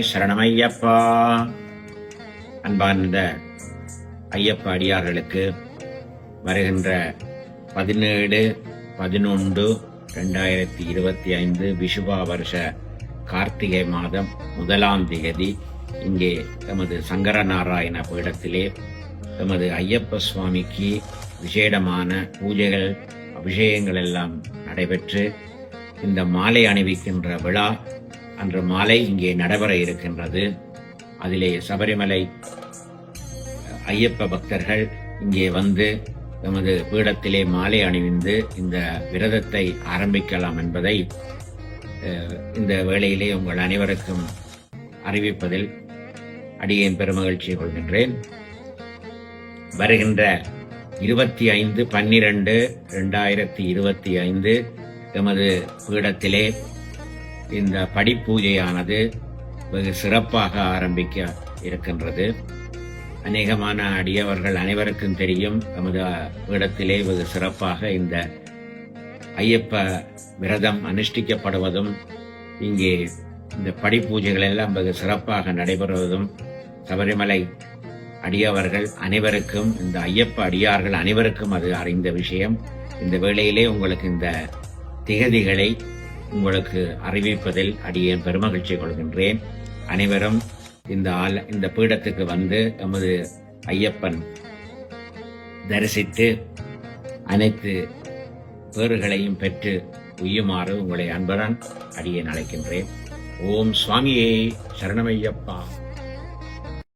சரணமையப்பா. அன்பார்ந்த ஐயப்ப அடியார்களுக்கு வருகின்ற 17/11/2025 விஷுவா வருஷ கார்த்திகை மாதம் 1ஆம் தேதி இங்கே எமது சங்கரநாராயண பீடத்திலே எமது ஐயப்ப சுவாமிக்கு விசேடமான பூஜைகள் அபிஷேகங்கள் எல்லாம் நடைபெற்று இந்த மாலை அணிவிக்கின்ற விழா அன்று மாலை இங்கே நடைபெற இருக்கின்றது. அதிலே சபரிமலை ஐயப்ப பக்தர்கள் இங்கே வந்து எமது பீடத்திலே மாலை அணிவிந்து இந்த விரதத்தை ஆரம்பிக்கலாம் என்பதை இந்த வேளையிலே உங்கள் அனைவருக்கும் அறிவிப்பதில் அடியேன் பெருமகிழ்ச்சி கொள்கின்றேன். வருகின்ற 25/12/2025 எமது பீடத்திலே இந்த படிப்பூஜையானது வெகு சிறப்பாக ஆரம்பிக்க இருக்கின்றது. அநேகமான அடியவர்கள் அனைவருக்கும் தெரியும், எமது பீடத்திலே வெகு சிறப்பாக இந்த ஐயப்ப விரதம் அனுஷ்டிக்கப்படுவதும் இங்கே இந்த படிப்பூஜைகள் எல்லாம் வெகு சிறப்பாக நடைபெறுவதும் சபரிமலை அடியவர்கள் அனைவருக்கும், இந்த ஐயப்ப அடியார்கள் அனைவருக்கும் அது அறிந்த விஷயம். இந்த வேளையிலே உங்களுக்கு இந்த திகதிகளை உங்களுக்கு அறிவிப்பதில் அடியேன் பெருமகிழ்ச்சி கொள்கின்றேன். அனைவரும் இந்த பீடத்துக்கு வந்து எமது ஐயப்பன் தரிசித்து அனைத்து பேறுகளையும் பெற்று உய்யுமாறு உங்களை அன்புடன் அடியேன் அழைக்கின்றேன். ஓம் சுவாமியே சரணமையப்பா.